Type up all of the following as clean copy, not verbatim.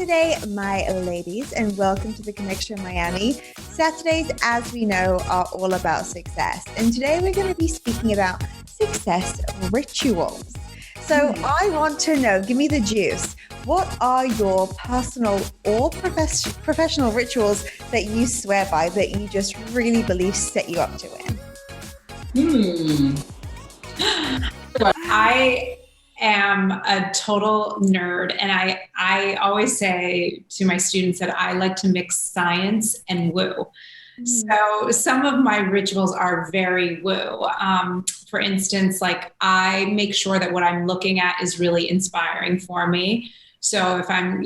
Saturday, my ladies, and welcome to the Connection Miami. Saturdays, as we know, are all about success. And today we're going to be speaking about success rituals. So I want to know, give me the juice. What are your personal or professional rituals that you swear by, that you just really believe set you up to win? I am a total nerd, and I always say to my students that I like to mix science and woo. So some of my rituals are very woo. For instance, like I make sure that what I'm looking at is really inspiring for me. So if I'm,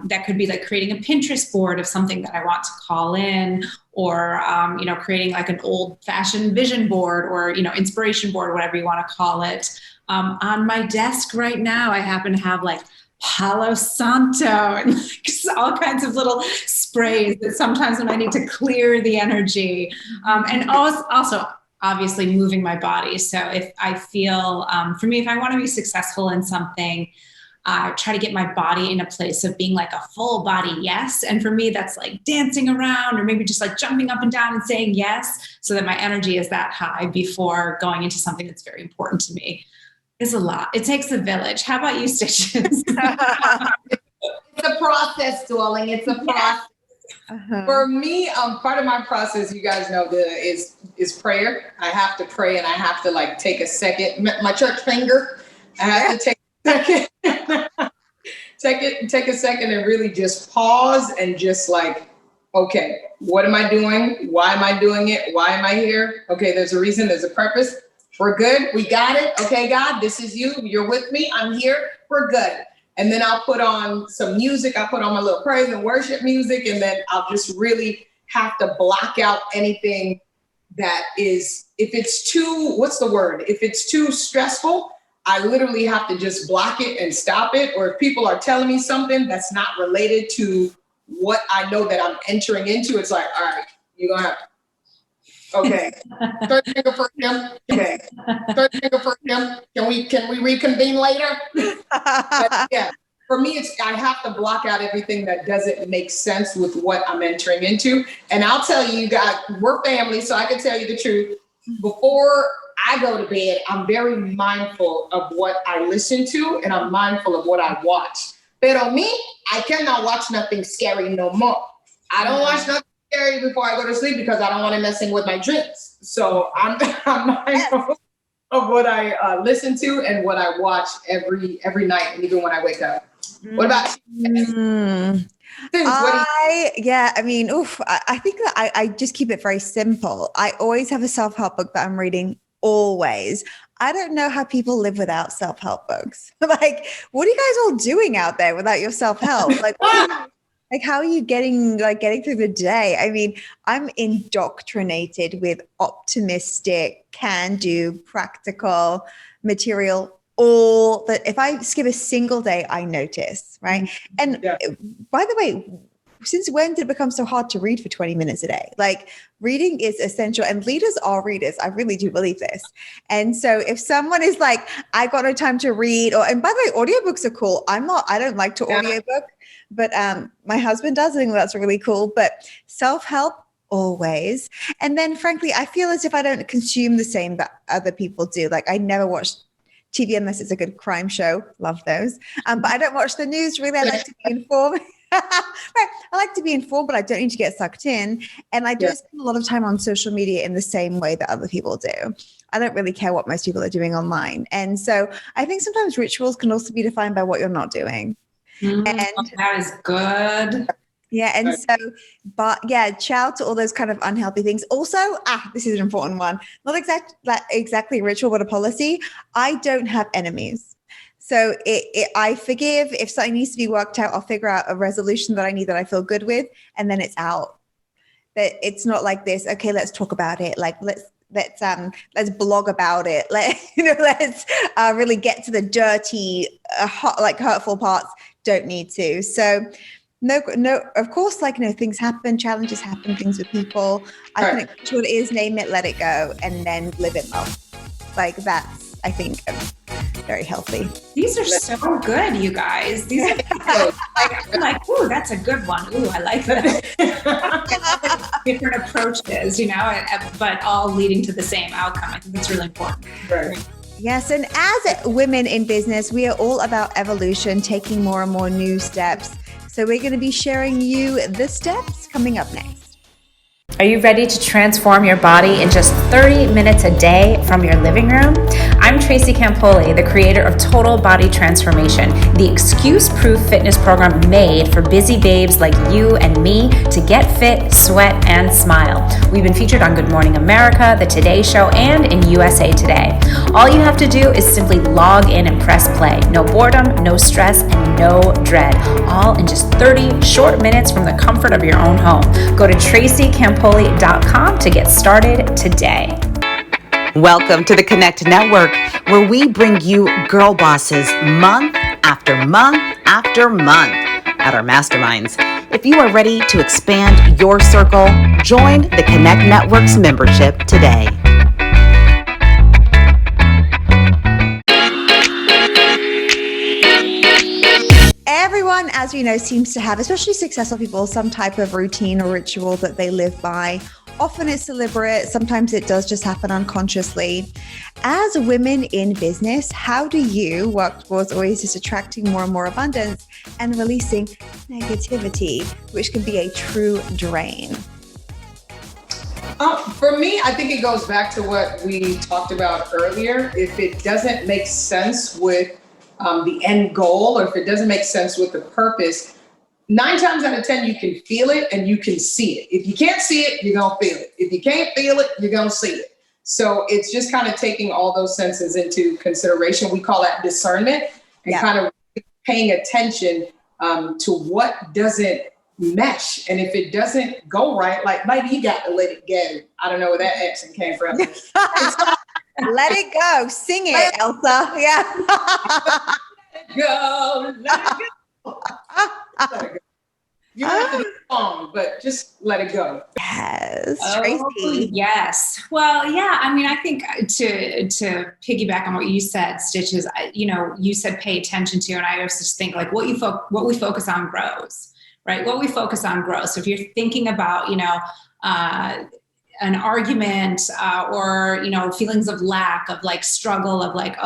that could be like creating a Pinterest board of something that I want to call in, or, creating like an old fashioned vision board or, inspiration board, whatever you want to call it. On my desk right now, I happen to have like Palo Santo and like all kinds of little sprays that sometimes when I need to clear the energy, and also obviously moving my body. So if I feel, for me, if I want to be successful in something, I try to get my body in a place of being like a full body yes. And for me, that's like dancing around or maybe just like jumping up and down and saying yes, so that my energy is that high before going into something that's very important to me. It's a lot. It takes a village. How about you, Stitches? It's a process, darling. It's a process. Uh-huh. For me, part of my process, you guys know, is prayer. I have to pray, and I have to like take a second. My church finger. I have to take a second. Take a second and really just pause and just like, okay, what am I doing? Why am I doing it? Why am I here? Okay, there's a reason. There's a purpose. We're good. We got it. Okay, God, this is you. You're with me. I'm here. We're good. And then I'll put on some music. I'll put on my little praise and worship music. And then I'll just really have to block out anything that is, if it's too, what's the word? If it's too stressful, I literally have to just block it and stop it. Or if people are telling me something that's not related to what I know that I'm entering into, it's like, all right, you're going to have to. Okay. Third finger for him. Okay. Third finger for him. Can we reconvene later? But yeah, for me, I have to block out everything that doesn't make sense with what I'm entering into. And I'll tell you guys, we're family, so I can tell you the truth. Before I go to bed, I'm very mindful of what I listen to, and I'm mindful of what I watch. Pero me, I cannot watch nothing scary no more. I don't watch nothing scary before I go to sleep because I don't want it messing with my dreams. So I'm mindful of what I listen to and what I watch every night, and even when I wake up. What about you? I think that I just keep it very simple. I always have a self-help book that I'm reading, always. I don't know how people live without self-help books. Like, what are you guys all doing out there without your self-help? Like, how are you getting through the day? I mean, I'm indoctrinated with optimistic, can-do, practical material. All that, if I skip a single day, I notice, right? And by the way, since when did it become so hard to read for 20 minutes a day? Like, reading is essential, and leaders are readers. I really do believe this. And so if someone is like, I got no time to read, and by the way, audiobooks are cool. I don't like to audiobook, but my husband does. I think that's really cool. But self-help, always. And then frankly, I feel as if I don't consume the same that other people do. Like, I never watch TV unless it's a good crime show. Love those. But I don't watch the news really. I like to be informed. Right. I like to be informed, but I don't need to get sucked in. And I don't spend a lot of time on social media in the same way that other people do. I don't really care what most people are doing online. And so I think sometimes rituals can also be defined by what you're not doing. And that is good. Yeah. And so, ciao to all those kind of unhealthy things. Also, this is an important one. Not exactly a ritual, but a policy. I don't have enemies. So I forgive. If something needs to be worked out, I'll figure out a resolution that I need, that I feel good with, and then it's out. That it's not like this. Okay, let's talk about it. Like, let's blog about it. Let's really get to the dirty, hurtful parts. Don't need to. So no, of course, things happen, challenges happen, things with people. I think what it is, name it, let it go, and then live in love. Like, that's, I think, very healthy. These are so good, you guys. These are I'm like, ooh, that's a good one. Ooh, I like that. Different approaches, but all leading to the same outcome. I think that's really important. Right. Yes, and as women in business, we are all about evolution, taking more and more new steps. So we're going to be sharing you the steps coming up next. Are you ready to transform your body in just 30 minutes a day from your living room? I'm Tracy Campoli, the creator of Total Body Transformation, the excuse-proof fitness program made for busy babes like you and me to get fit, sweat, and smile. We've been featured on Good Morning America, The Today Show, and in USA Today. All you have to do is simply log in and press play. No boredom, no stress, and no dread. All in just 30 short minutes from the comfort of your own home. Go to tracycampoli.com to get started today. Welcome to the Connect Network, where we bring you girl bosses month after month after month at our masterminds. If you are ready to expand your circle, join the Connect Network's membership today. Everyone, as we know, seems to have, especially successful people, some type of routine or ritual that they live by. Often it's deliberate. Sometimes it does just happen unconsciously. As women in business, how do you work towards always just attracting more and more abundance and releasing negativity, which can be a true drain? For me, I think it goes back to what we talked about earlier. If it doesn't make sense with the end goal, or if it doesn't make sense with the purpose, 9 times out of 10, you can feel it and you can see it. If you can't see it, you're going to feel it. If you can't feel it, you're going to see it. So it's just kind of taking all those senses into consideration. We call that discernment, and kind of paying attention to what doesn't mesh. And if it doesn't go right, like maybe you got to let it go. I don't know where that accent came from. Let it go. Sing it, Elsa. Yeah. Let it go. Let it go. Let it go. You don't have to be long, but just let it go. Yes, Tracy. Tracy. Yes. Well, yeah. I mean, I think to piggyback on what you said, Stitches, you said pay attention to, and I always just think like what we focus on grows, right? What we focus on grows. So if you're thinking about, an argument or feelings of lack, of like struggle, of like,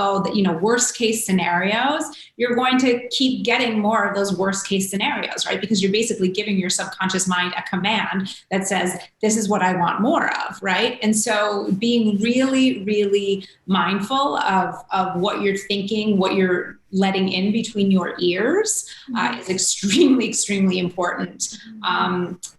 worst case scenarios, you're going to keep getting more of those worst case scenarios, right? Because you're basically giving your subconscious mind a command that says, this is what I want more of, right? And so being really, really mindful of what you're thinking, what you're letting in between your ears is extremely, extremely important.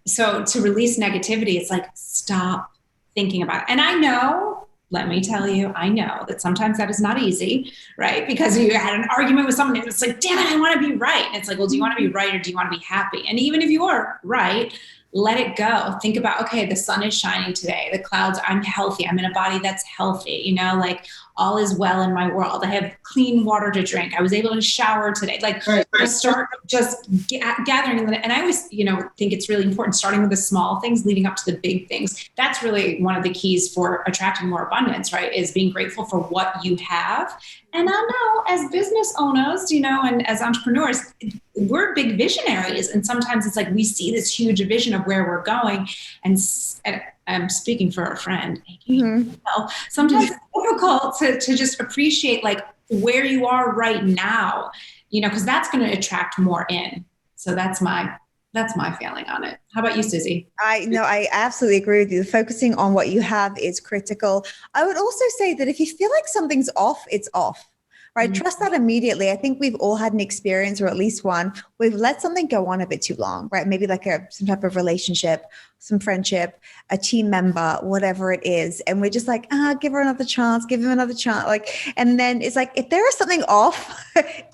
So to release negativity, it's like, stop thinking about it. And I know, let me tell you, I know that sometimes that is not easy, right? Because you had an argument with someone and it's like, damn it, I want to be right. And it's like, well, do you want to be right or do you want to be happy? And even if you are right, let it go. Think about, okay, the sun is shining today. The clouds, I'm healthy. I'm in a body that's healthy, like all is well in my world. I have clean water to drink. I was able to shower today. Like start just gathering. And I always, think it's really important starting with the small things leading up to the big things. That's really one of the keys for attracting more abundance, right? Is being grateful for what you have. And I know as business owners, and as entrepreneurs, we're big visionaries. And sometimes it's like we see this huge vision of where we're going. And I'm speaking for a friend. Sometimes it's difficult to just appreciate like where you are right now, because that's going to attract more in. So that's my feeling on it. How about you, Susie? I absolutely agree with you. Focusing on what you have is critical. I would also say that if you feel like something's off, it's off. Right? Trust that immediately. I think we've all had an experience, or at least one, we've let something go on a bit too long, right? Maybe like some type of relationship, some friendship, a team member, whatever it is. And we're just like, give her another chance, give him another chance. And then it's like, if there is something off,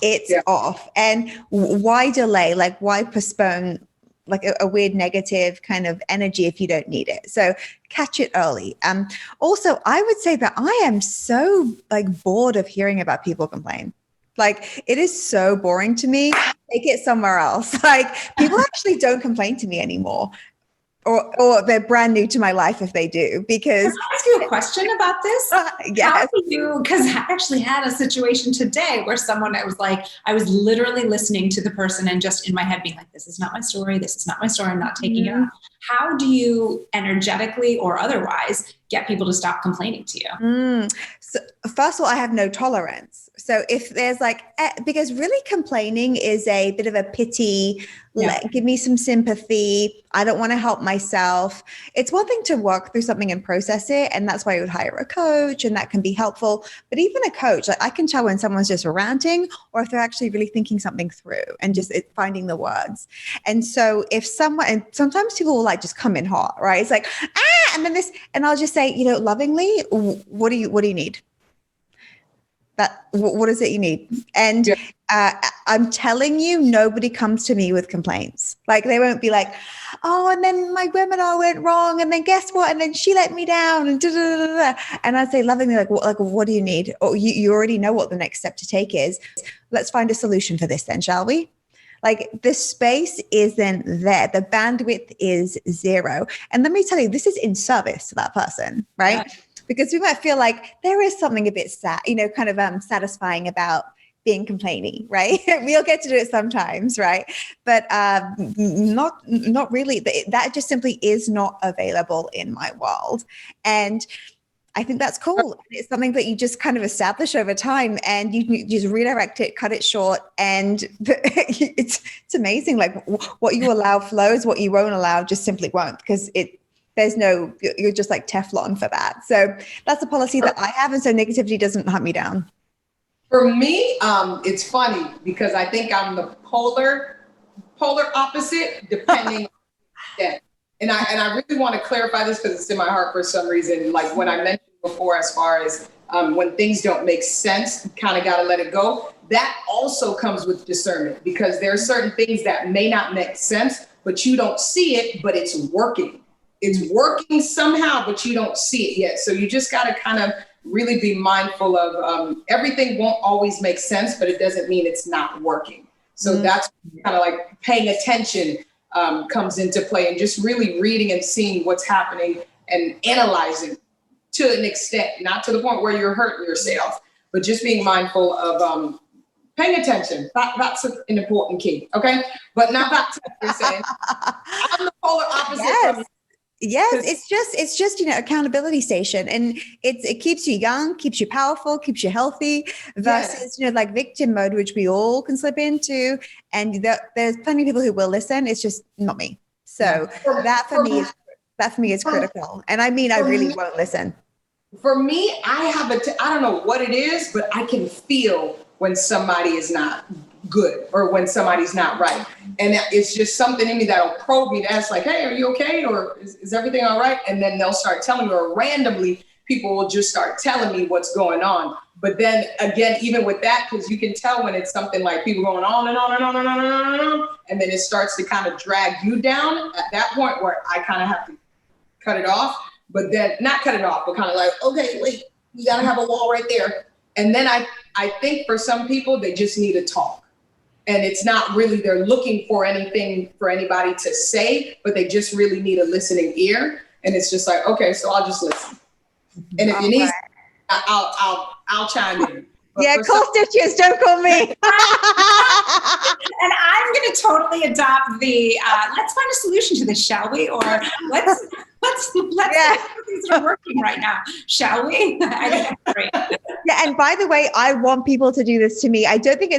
it's off. And why delay? Like, why postpone like a weird negative kind of energy if you don't need it? So catch it early. Also, I would say that I am so bored of hearing about people complain. Like, it is so boring to me. Take it somewhere else. Like, people actually don't complain to me anymore. or they're brand new to my life if they do, because Can I ask you a question about this? yes. Because I actually had a situation today where someone, I was literally listening to the person and just in my head being like, this is not my story. This is not my story. I'm not taking it on. How do you energetically or otherwise get people to stop complaining to you? So first of all, I have no tolerance. So if there's because really complaining is a bit of a pity, give me some sympathy. I don't want to help myself. It's one thing to work through something and process it. And that's why I would hire a coach, and that can be helpful. But even a coach, I can tell when someone's just ranting or if they're actually really thinking something through and just finding the words. And so if and sometimes people will just come in hot, right? It's like, and then and I'll just say, lovingly, what do you need? What is it you need? And I'm telling you, nobody comes to me with complaints. They won't be like, oh, and then my webinar went wrong, and then guess what? And then she let me down, and And I'd say lovingly, what do you need? Or you already know what the next step to take is. Let's find a solution for this then, shall we? The space isn't there. The bandwidth is zero. And let me tell you, this is in service to that person, right? Yeah. Because we might feel like there is something a bit sad, kind of satisfying about being complaining, right? We'll get to do it sometimes, right? But not really. That just simply is not available in my world. And I think that's cool. It's something that you just kind of establish over time, and you just redirect it, cut it short. And it's amazing. What you allow flows, what you won't allow just simply won't, because you're just like Teflon for that. So that's a policy that I have. And so negativity doesn't hunt me down. For me, it's funny because I think I'm the polar opposite, depending on the extent. And I really want to clarify this because it's in my heart for some reason. When I mentioned before, as far as when things don't make sense, you kind of got to let it go. That also comes with discernment, because there are certain things that may not make sense, but you don't see it, but it's working. It's working somehow, but you don't see it yet. So you just got to kind of really be mindful of everything won't always make sense, but it doesn't mean it's not working. So that's kind of paying attention comes into play, and just really reading and seeing what's happening and analyzing to an extent, not to the point where you're hurting yourself, but just being mindful of paying attention. That's an important key. Okay. But now back to what you're saying. I'm the polar opposite. Yes. Yes, it's just accountability station, and it keeps you young, keeps you powerful, keeps you healthy, versus victim mode, which we all can slip into. And there's plenty of people who will listen. It's just not me. So that for me is critical. And I mean, I really won't listen. For me, I don't know what it is, but I can feel when somebody is not good or when somebody's not right. And it's just something in me that'll probe me to ask hey, are you okay? Or is everything all right? And then they'll start telling me, or randomly people will just start telling me what's going on. But then again, even with that, because you can tell when it's something people going on and on and on and on and on and on, and then it starts to kind of drag you down at that point where I kind of have to cut it off, but then not cut it off, but kind of okay, wait, you got to have a wall right there. And then I think for some people, they just need to talk. And it's not really, they're looking for anything for anybody to say, but they just really need a listening ear. And it's just okay, so I'll just listen. And if you need, I'll chime in. But call stitches, don't call me. And I'm going to totally adopt the, let's find a solution to this, shall we? Or let's things are working right now, shall we? I think that's great. Yeah, and by the way, I want people to do this to me. I don't think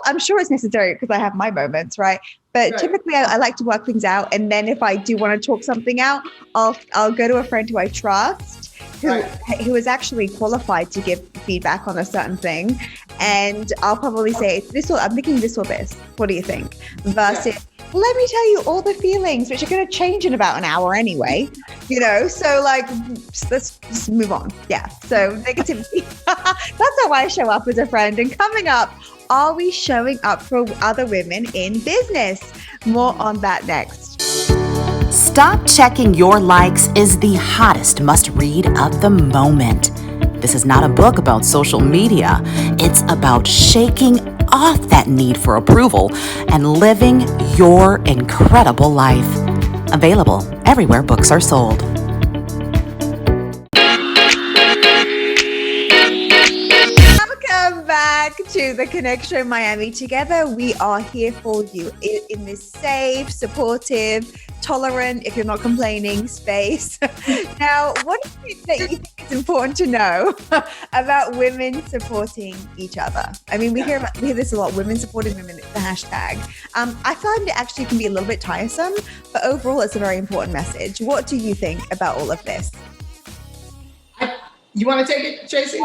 I'm sure it's necessary because I have my moments, right? But typically I like to work things out. And then if I do want to talk something out, I'll go to a friend who I trust, who is actually qualified to give feedback on a certain thing. And I'll probably say, I'm thinking this or this. What do you think? Versus, let me tell you all the feelings, which are going to change in about an hour anyway, so let's just move on. Yeah. So negativity, that's how I show up as a friend. And coming up, are we showing up for other women in business? More on that next. Stop Checking Your Likes is the hottest must-read of the moment. This is not a book about social media. It's about shaking off that need for approval and living your incredible life. Available everywhere books are sold. Welcome back to the Connect Show Miami. Together, we are here for you in this safe, supportive, tolerant, if you're not complaining, space. Now, what is it that you think is important to know about women supporting each other? I mean, we hear this a lot, women supporting women, the hashtag. I find it actually can be a little bit tiresome, but overall, it's a very important message. What do you think about all of this? You want to take it, Tracy?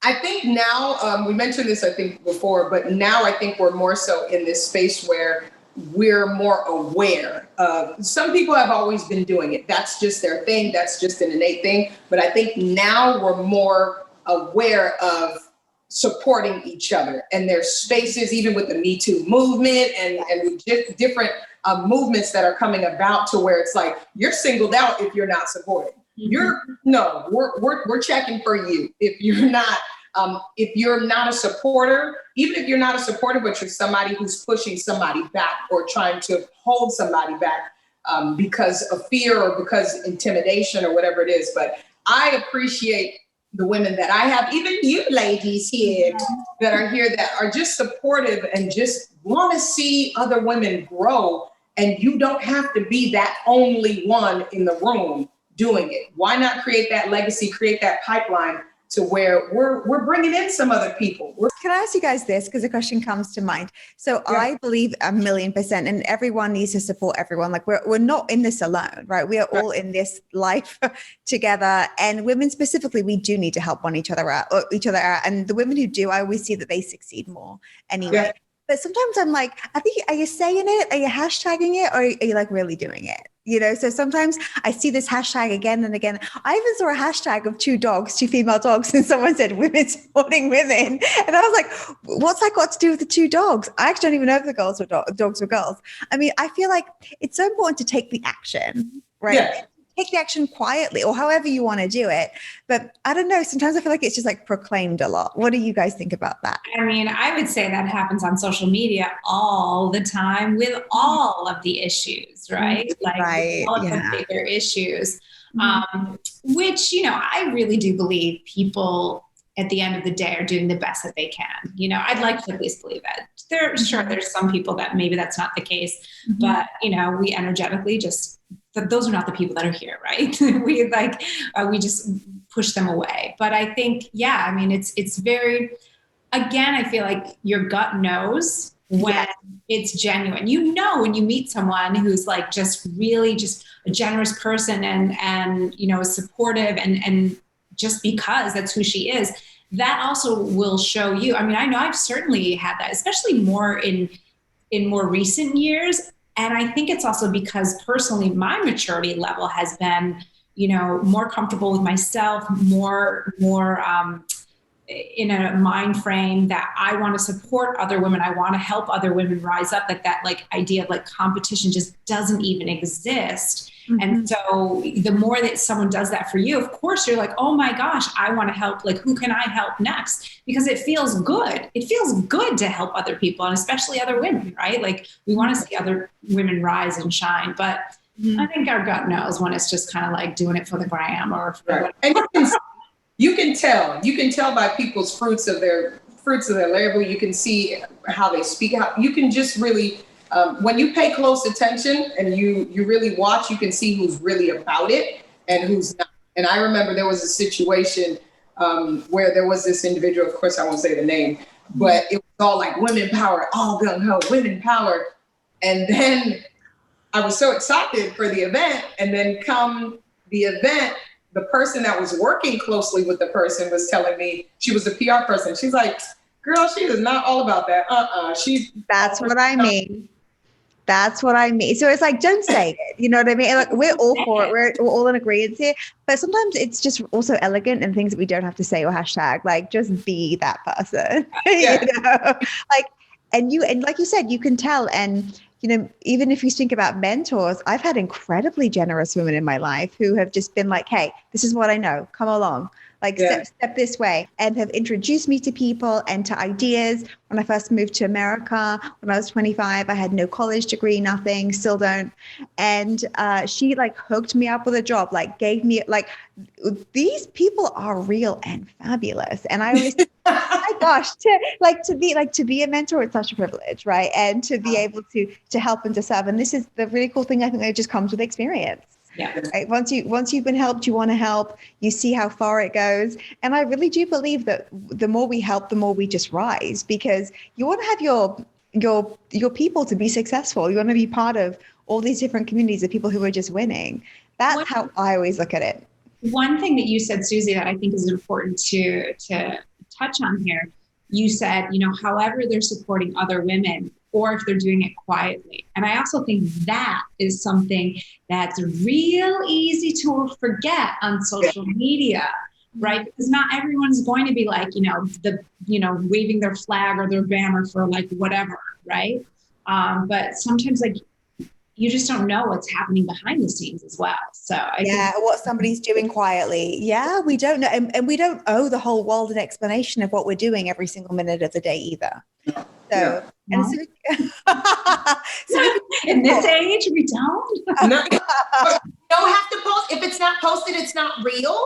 I think now, we mentioned this, I think, before, but now I think we're more so in this space where we're more aware of, some people have always been doing it. That's just their thing. That's just an innate thing. But I think now we're more aware of supporting each other, and there's spaces, even with the Me Too movement and with different movements that are coming about, to where it's like, you're singled out if you're not supported. We're checking for you if you're not. If you're not a supporter, even if you're not a supporter, but you're somebody who's pushing somebody back or trying to hold somebody back because of fear or because intimidation or whatever it is. But I appreciate the women that I have, even you ladies here that are here, that are just supportive and just want to see other women grow. And you don't have to be that only one in the room doing it. Why not create that legacy, create that pipeline to where we're bringing in some other people? Can I ask you guys this? Because a question comes to mind. So yeah. I believe 1,000,000%, and everyone needs to support everyone. Like we're not in this alone, right? We are all in this life together, and women specifically, we do need to help each other out. And the women who do, I always see that they succeed more anyway. Yeah. But sometimes I'm like, I think, are you saying it? Are you hashtagging it? Or are you like really doing it? You know, so sometimes I see this hashtag again and again. I even saw a hashtag of two female dogs, and someone said women supporting women. And I was like, what's that got to do with the two dogs? I actually don't even know if the dogs were girls. I mean, I feel like it's so important to take the action, right? Yeah. Take the action quietly or however you want to do it. But I don't know, sometimes I feel like it's just like proclaimed a lot. What do you guys think about that? I mean, I would say that happens on social media all the time with all of the issues, right? Like all of the bigger issues, which, you know, I really do believe people at the end of the day are doing the best that they can. You know, I'd like to at least believe that. There's some people that maybe that's not the case, but, you know, we energetically just, those are not the people that are here, right? We just push them away. But I think, I mean, it's very, again, I feel like your gut knows when it's genuine. You know, when you meet someone who's like just really just a generous person and you know, is supportive and just because that's who she is, that also will show you. I mean, I know I've certainly had that, especially more in more recent years. And I think it's also because personally, my maturity level has been, you know, more comfortable with myself, more in a mind frame that I want to support other women. I want to help other women rise up. That like idea of like competition just doesn't even exist. And so the more that someone does that for you, of course, you're like, oh my gosh, I want to help. Like, who can I help next? Because it feels good. It feels good to help other people, and especially other women, right? Like we want to see other women rise and shine. But I think our gut knows when it's just kind of like doing it for the gram or for and you can tell by people's fruits of their labor. You can see how they speak out. You can just really, when you pay close attention and you really watch, you can see who's really about it and who's not. And I remember there was a situation where there was this individual, of course I won't say the name, but it was all like women power, all gung-ho, women power. And then I was so excited for the event, and then come the event, the person that was working closely with the person was telling me, she was a PR person. She's like, girl, she is not all about that. That's what I mean. That's what I mean. So it's like, don't say it. You know what I mean? Like we're all for it. We're all in agreement here. But sometimes it's just also elegant and things that we don't have to say or hashtag. Like just be that person. You know? And like you said, you can tell. And you know, even if you think about mentors, I've had incredibly generous women in my life who have just been like, hey, this is what I know. Come along. like Yeah. step this way, and have introduced me to people and to ideas. When I first moved to America, when I was 25, I had no college degree, nothing, still don't. And she like hooked me up with a job, like gave me like, these people are real and fabulous. And I always, my gosh, to be a mentor, it's such a privilege, right? And to be able to help and to serve. And this is the really cool thing. I think that just comes with experience. Yeah. Right? Once you've been helped, you want to help. You see how far it goes. And I really do believe that the more we help, the more we just rise, because you want to have your people to be successful. You want to be part of all these different communities of people who are just winning. That's how I always look at it. One thing that you said, Susie, that I think is important to touch on here, you said, however they're supporting other women, or if they're doing it quietly. And I also think that is something that's real easy to forget on social media, right? Because not everyone's going to be like, waving their flag or their banner for like whatever, right? But sometimes like you just don't know what's happening behind the scenes as well. So I think what somebody's doing quietly. Yeah, we don't know. And we don't owe the whole world an explanation of what we're doing every single minute of the day either. So, and in this age, we don't. No, you don't have to post. If it's not posted, it's not real.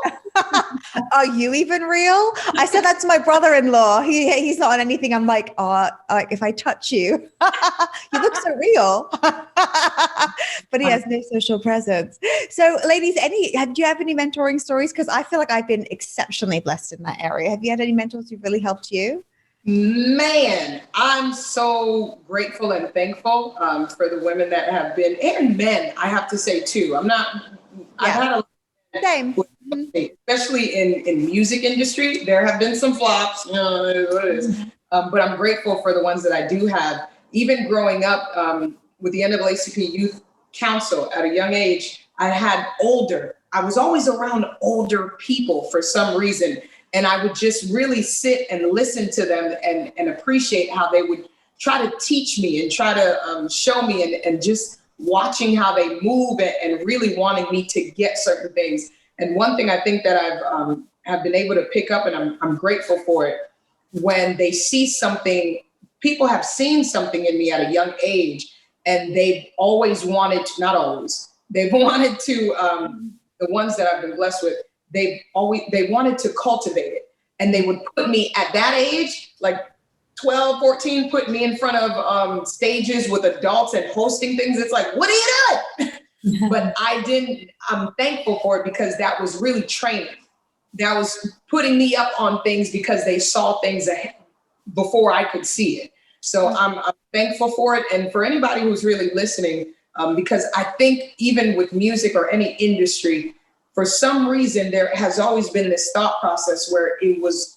Are you even real? I said that to my brother-in-law. He's not on anything. I'm like, if I touch you, you look so real. But he has no social presence. So ladies, do you have any mentoring stories? Because I feel like I've been exceptionally blessed in that area. Have you had any mentors who really helped you? Man, I'm so grateful and thankful for the women that have been, and men, I have to say too. I've had a same, especially in music industry. There have been some flops, what it is. But I'm grateful for the ones that I do have. Even growing up with the NAACP Youth Council at a young age, I was always around older people for some reason. And I would just really sit and listen to them and appreciate how they would try to teach me and try to show me and just watching how they move and really wanting me to get certain things. And one thing I think that I've have been able to pick up, and I'm grateful for it, when they see something, people have seen something in me at a young age, and they've always wanted to, not always, they've wanted to, the ones that I've been blessed with, they wanted to cultivate it. And they would put me at that age, like 12, 14, put me in front of stages with adults and hosting things. It's like, what are you doing? But I'm thankful for it, because that was really training. That was putting me up on things because they saw things ahead before I could see it. So I'm thankful for it. And for anybody who's really listening, because I think even with music or any industry, for some reason, there has always been this thought process where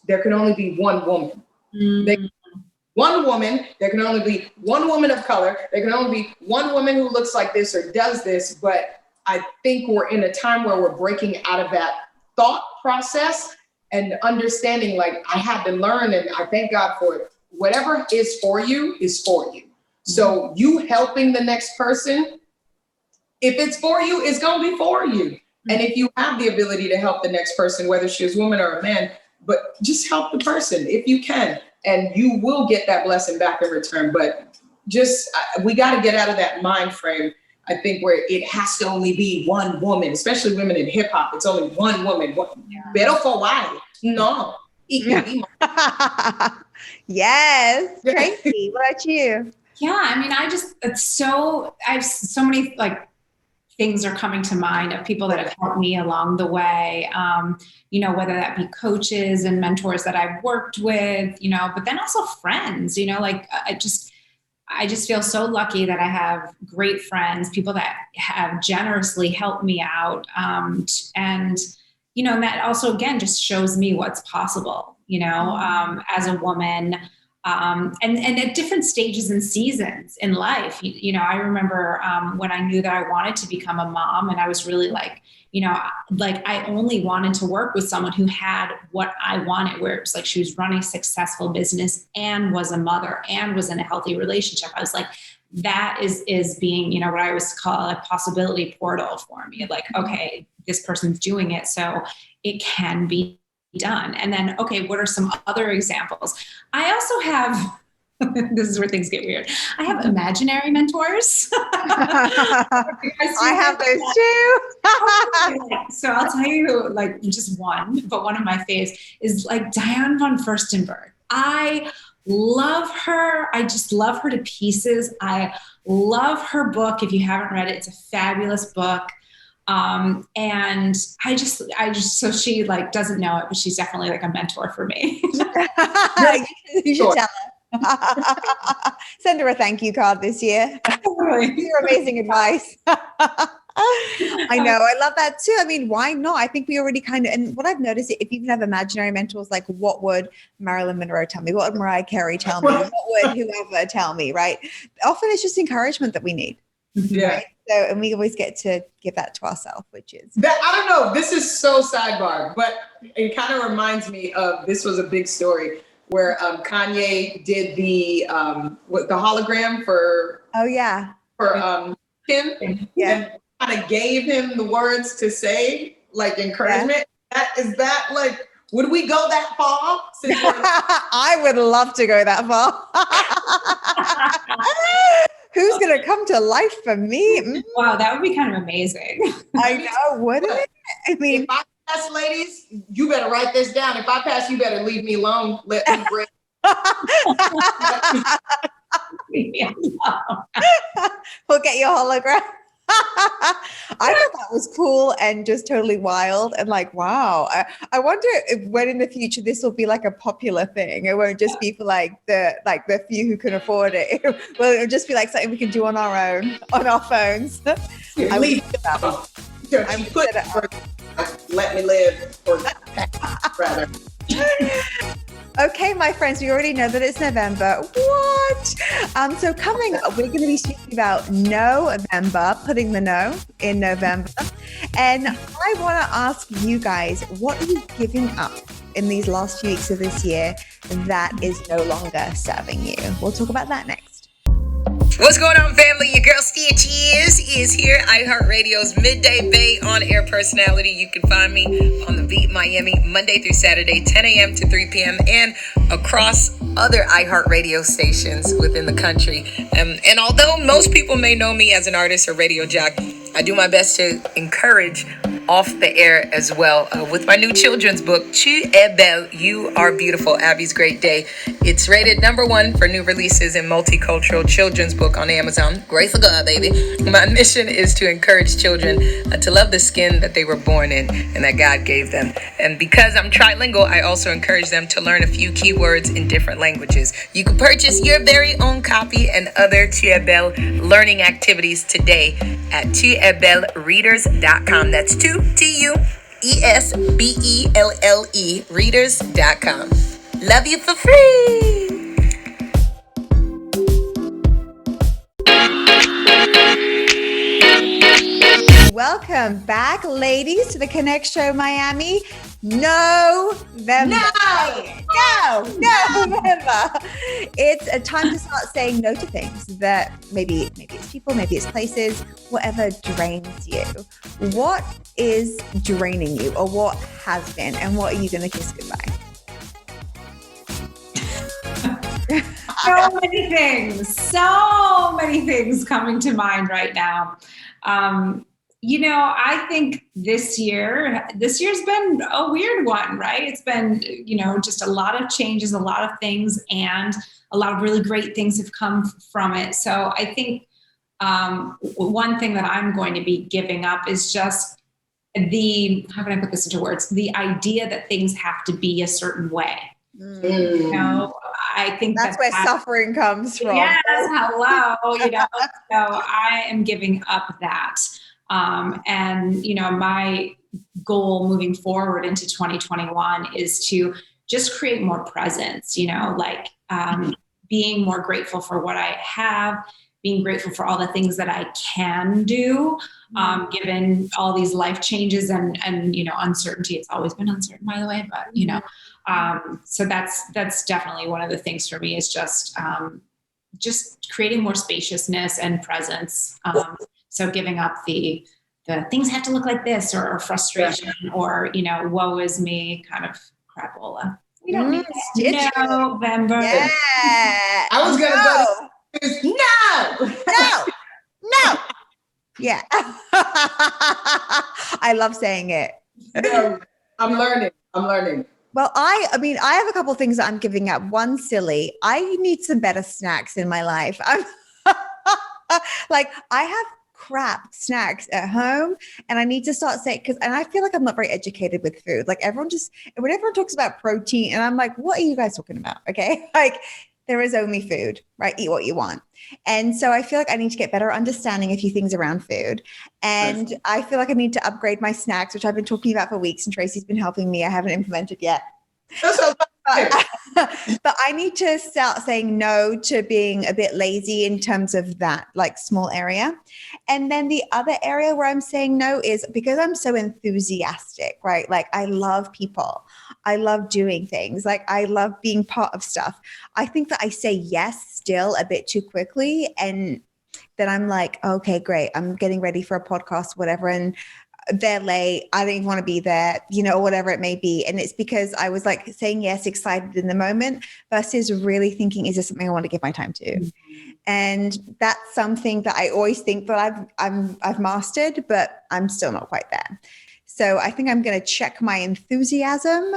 there can only be one woman. One woman, there can only be one woman of color. There can only be one woman who looks like this or does this. But I think we're in a time where we're breaking out of that thought process and understanding, like, I had to learn, and I thank God for it. Whatever is for you is for you. So you helping the next person, if it's for you, it's going to be for you. And if you have the ability to help the next person, whether she's a woman or a man, but just help the person if you can, and you will get that blessing back in return. But we got to get out of that mind frame, I think, where it has to only be one woman, especially women in hip hop. It's only one woman. Better for why? No. Yes. Tracy, what about you? Yeah, I mean, I have so many like things are coming to mind of people that have helped me along the way, whether that be coaches and mentors that I've worked with, but then also friends, I just feel so lucky that I have great friends, people that have generously helped me out. And that also, again, just shows me what's possible, as a woman. And at different stages and seasons in life, I remember when I knew that I wanted to become a mom, and I was really like I only wanted to work with someone who had what I wanted, where it was like she was running a successful business and was a mother and was in a healthy relationship. I was like, that is being, what I always call a possibility portal for me. Like, okay, this person's doing it, so it can be done? And then, okay, what are some other examples? I also have, this is where things get weird. I have imaginary mentors. I have those too. So I'll tell you like just one, but one of my faves is like Diane von Furstenberg. I love her. I just love her to pieces. I love her book. If you haven't read it, it's a fabulous book. And I just, so she like doesn't know it, but she's definitely like a mentor for me. You should tell her. Send her a thank you card this year. Your amazing advice. I know. I love that too. I mean, why not? I think we already kind of, and what I've noticed, if you can have imaginary mentors, like what would Marilyn Monroe tell me? What would Mariah Carey tell me? What would whoever tell me, right? Often it's just encouragement that we need. Yeah. Right? So, and we always get to give that to ourselves, which is. That, I don't know. This is so sidebar, but it kind of reminds me of, this was a big story where Kanye did the hologram for. Oh yeah. For Kim. Yeah. And kind of gave him the words to say, like encouragement. Yeah. Is that like, would we go that far? I would love to go that far. Who's going to come to life for me? Wow, that would be kind of amazing. I know, wouldn't it? I mean, if I pass, ladies, you better write this down. If I pass, you better leave me alone. Let me break. We'll get your hologram. I thought that was cool and just totally wild and like, wow. I wonder if when in the future this will be like a popular thing. It won't just be for like the few who can afford it. Well, it'll just be like something we can do on our own, on our phones. I would let me live, or rather. Okay, my friends, we already know that it's November. What? So coming up, we're going to be speaking about NO-vember, putting the no in November. And I want to ask you guys, what are you giving up in these last few weeks of this year that is no longer serving you? We'll talk about that next. What's going on, family? Your girl Stitch is here, iHeartRadio's Midday Bay on-air personality. You can find me on The Beat Miami Monday through Saturday, 10 a.m. to 3 p.m. and across other iHeartRadio stations within the country. And although most people may know me as an artist or radio jockey, I do my best to encourage off the air as well with my new children's book, Tu es belle, You Are Beautiful, Abby's Great Day. It's rated #1 for new releases in multicultural children's book on Amazon. Grace of God, baby. My mission is to encourage children to love the skin that they were born in and that God gave them. And because I'm trilingual, I also encourage them to learn a few keywords in different languages. You can purchase your very own copy and other Tu es belle learning activities today at tuesbellereaders.com. That's TUESBELLE readers.com. Love you for free. Welcome back, ladies, to the Connect Show Miami. NO-vember. NO-vember. It's a time to start saying no to things that maybe it's people, maybe it's places, whatever drains you. What is draining you, or what has been, and what are you going to kiss goodbye? So many things coming to mind right now. I think this year's been a weird one, right? It's been, just a lot of changes, a lot of things, and a lot of really great things have come from it. So I think one thing that I'm going to be giving up is just how can I put this into words? The idea that things have to be a certain way. I think that's where suffering comes from. Yes, hello. So I am giving up that. My goal moving forward into 2021 is to just create more presence, being more grateful for what I have, being grateful for all the things that I can do, given all these life changes and uncertainty. It's always been uncertain, by the way, but, so that's definitely one of the things for me is just creating more spaciousness and presence. So giving up the things have to look like this or frustration or, woe is me kind of crapola. We don't need that. stitches. No-vember. Yeah. I was gonna go to no. No. Yeah. I love saying it. No, I'm learning. Well, I mean, I have a couple of things that I'm giving up. One, silly. I need some better snacks in my life. I'm like, I have crap snacks at home, and I need to start saying, and I feel like I'm not very educated with food. Like when everyone talks about protein, and I'm like, what are you guys talking about? Okay. Like there is only food, right? Eat what you want. And so I feel like I need to get better understanding a few things around food. And I feel like I need to upgrade my snacks, which I've been talking about for weeks, and Tracy's been helping me. I haven't implemented yet. But I need to start saying no to being a bit lazy in terms of that like small area. And then the other area where I'm saying no is because I'm so enthusiastic, right? Like I love people. I love doing things. Like I love being part of stuff. I think that I say yes still a bit too quickly. And then I'm like, okay, great. I'm getting ready for a podcast, whatever. And they're late. I don't even want to be there, whatever it may be. And it's because I was like saying yes, excited in the moment versus really thinking, is this something I want to give my time to? Mm-hmm. And that's something that I always think that I've mastered, but I'm still not quite there. So I think I'm going to check my enthusiasm,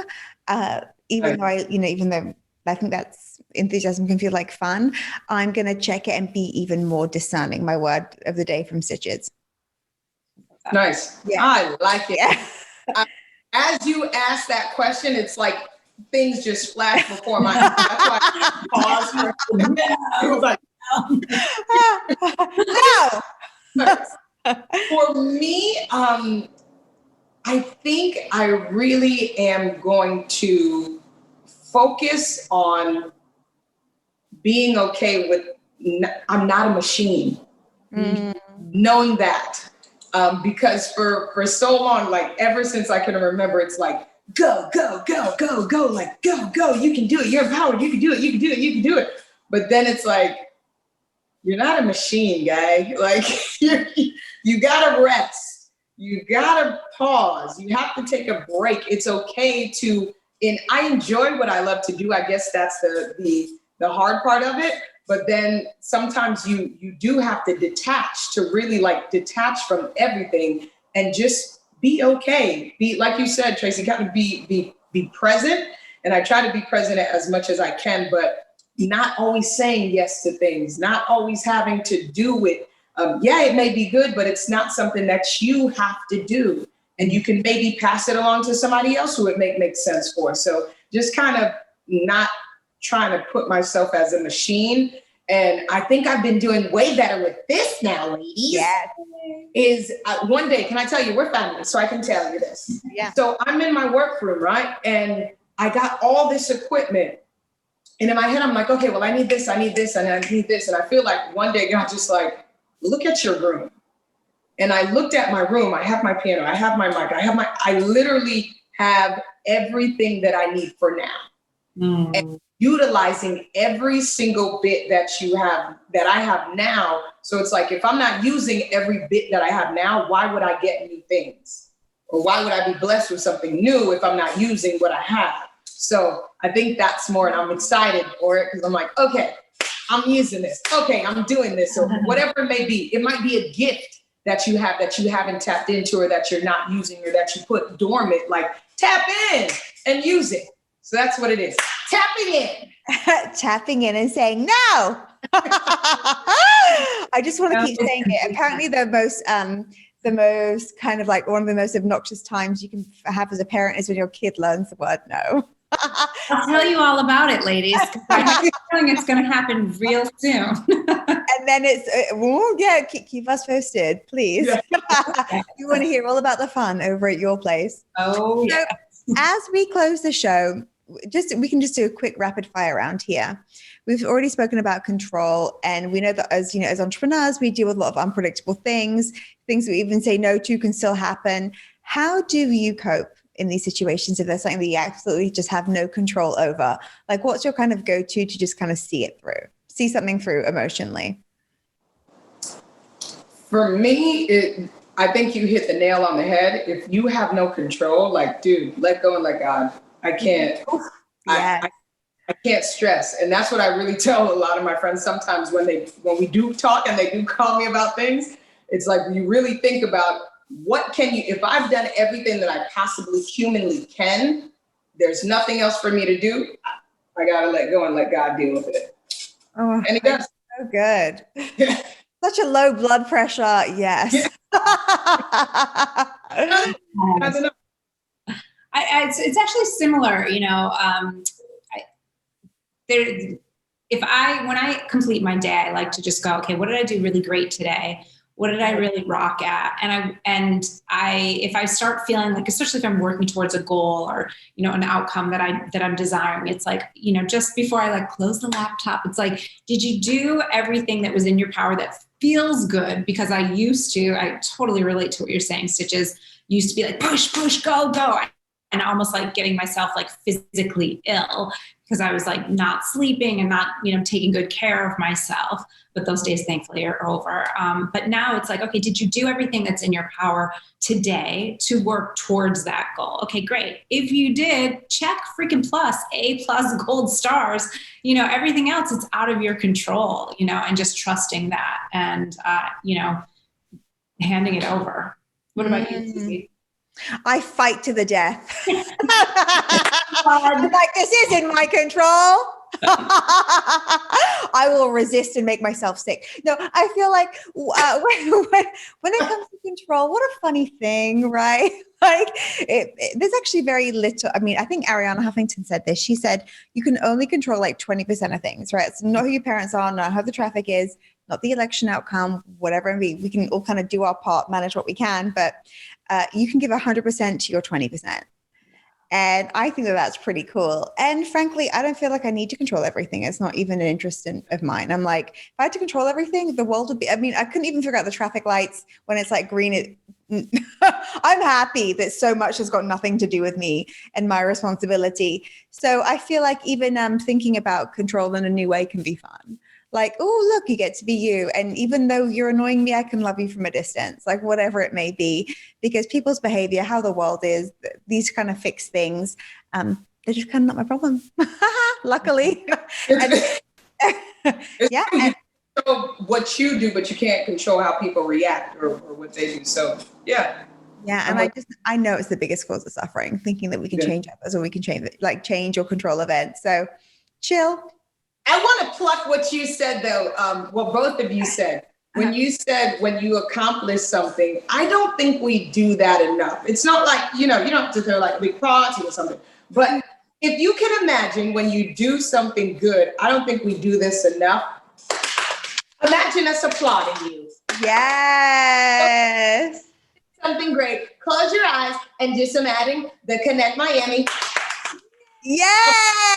even though I think that's enthusiasm can feel like fun. I'm going to check it and be even more discerning. My word of the day from Stitches. Nice. Yeah. I like it. Yeah. As you ask that question, it's like things just flash before my eyes. That's why I paused for a minute. It was like, no. For me, I think I really am going to focus on being okay with, I'm not a machine. Knowing that. Because for so long, like ever since I can remember, it's like, go, go, go, go, go, like, go, go, you can do it. You're empowered. You can do it. You can do it. You can do it. But then it's like, you're not a machine, guy. Like you gotta rest. You gotta pause. You have to take a break. It's okay and I enjoy what I love to do. I guess that's the hard part of it. But then sometimes you do have to detach to really like detach from everything and just be okay. Be like you said, Tracy, got to be present. And I try to be present as much as I can, but not always saying yes to things, not always having to do it. It may be good, but it's not something that you have to do. And you can maybe pass it along to somebody else who it make sense for. So just kind of not trying to put myself as a machine. And I think I've been doing way better with this now, ladies. Yes. Is one day, can I tell you, we're family, so I can tell you this. Yeah. So I'm in my workroom, right? And I got all this equipment. And in my head, I'm like, okay, well, I need this, and I need this. And I feel like one day God just like, look at your room. And I looked at my room. I have my piano. I have my mic. I literally have everything that I need for now. And utilizing every single bit that I have now. So it's like, if I'm not using every bit that I have now, why would I get new things? Or why would I be blessed with something new if I'm not using what I have? So I think that's more, and I'm excited for it because I'm like, okay, I'm using this. Okay, I'm doing this, or whatever it may be. It might be a gift that you haven't tapped into, or that you're not using, or that you put dormant. Like tap in and use it. So that's what it is. Tapping in. Tapping in and saying no. I just want to keep saying it. Apparently the most kind of like one of the most obnoxious times you can have as a parent is when your kid learns the word no. I'll tell you all about it, ladies. I have a feeling it's going to happen real soon. And then keep us posted, please. Yeah. You want to hear all about the fun over at your place. Oh, yeah. So as we close the show, we can just do a quick rapid fire round here. We've already spoken about control, and we know that as entrepreneurs, we deal with a lot of unpredictable things that we even say no to can still happen. How do you cope in these situations if there's something that you absolutely just have no control over? Like, what's your kind of go-to to just kind of see something through emotionally? For me, I think you hit the nail on the head. If you have no control, like, dude, let go and let God. I can't. Yeah. I can't stress. And that's what I really tell a lot of my friends sometimes when we do talk and they do call me about things. It's like, you really think about if I've done everything that I possibly humanly can, there's nothing else for me to do. I got to let go and let God deal with it. Oh, and it does. So good. Such a low blood pressure. Yes. I don't know. It's actually similar, when I complete my day, I like to just go, okay, what did I do really great today? What did I really rock at? If I start feeling like, especially if I'm working towards a goal or, an outcome that I'm desiring, it's like, just before I close the laptop, it's like, did you do everything that was in your power that feels good? Because I totally relate to what you're saying, Stitches, used to be like, push, go, and almost like getting myself physically ill because I was not sleeping and not, taking good care of myself. But those days thankfully are over. But now it's like, okay, did you do everything that's in your power today to work towards that goal? Okay, great. If you did, check freaking plus, A+, gold stars, everything else, it's out of your control, and just trusting that and, handing it over. What about you, Susie? I fight to the death. I'm like, this isn't my control. I will resist and make myself sick. No, I feel like when it comes to control, what a funny thing, right? There's actually very little. I mean, I think Ariana Huffington said this. She said, you can only control 20% of things, right? It's not who your parents are, not how the traffic is, not the election outcome, whatever it be. We can all kind of do our part, manage what we can, but you can give 100% to your 20%. And I think that that's pretty cool. And frankly, I don't feel like I need to control everything. It's not even an interest of mine. I'm like, if I had to control everything, the world would be, I couldn't even figure out the traffic lights when it's green. I'm happy that so much has got nothing to do with me and my responsibility. So I feel like even thinking about control in a new way can be fun. Oh, look, you get to be you. And even though you're annoying me, I can love you from a distance, whatever it may be, because people's behavior, how the world is, these kind of fixed things, they're just kind of not my problem. Luckily. Yeah. You control what you do, but you can't control how people react or what they do. So, yeah. Yeah. And I know it's the biggest cause of suffering, thinking that we can change others or we can change or control events. So chill. I want to pluck what you said, though. Both of you said. When you said when you accomplish something, I don't think we do that enough. It's not like, you don't have to throw a big party or something. But if you can imagine when you do something good, I don't think we do this enough. Imagine us applauding you. Yes. Something great. Close your eyes and just imagine the Connect Miami. Yes.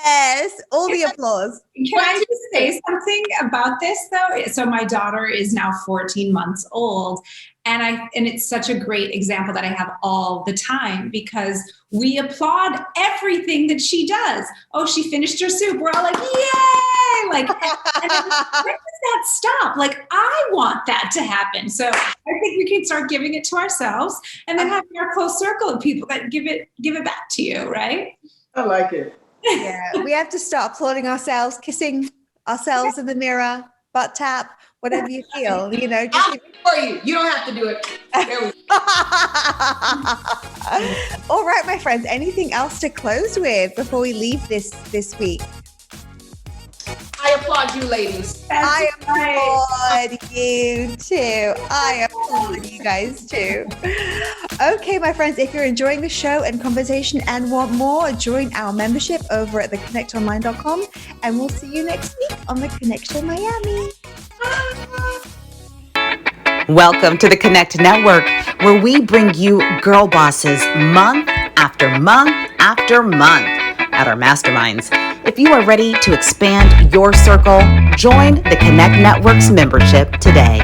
Yes, all the applause. Can I just say something about this though? So my daughter is now 14 months old, and it's such a great example that I have all the time because we applaud everything that she does. Oh, she finished her soup. We're all like, yay! And when does that stop? I want that to happen. So I think we can start giving it to ourselves and then having our close circle of people that give it back to you, right? I like it. Yeah, we have to start applauding ourselves, kissing ourselves in the mirror, butt tap, whatever you feel, I'll do it for you. You don't have to do it. There we go. All right, my friends, anything else to close with before we leave this week? I applaud you, ladies. I applaud you too. I applaud you guys too. Okay, my friends, if you're enjoying the show and conversation and want more, join our membership over at theconnectonline.com, and we'll see you next week on The Connection Miami. Welcome to the Connect Network, where we bring you girl bosses month after month after month at our masterminds. If you are ready to expand your circle, join the Connect Network's membership today.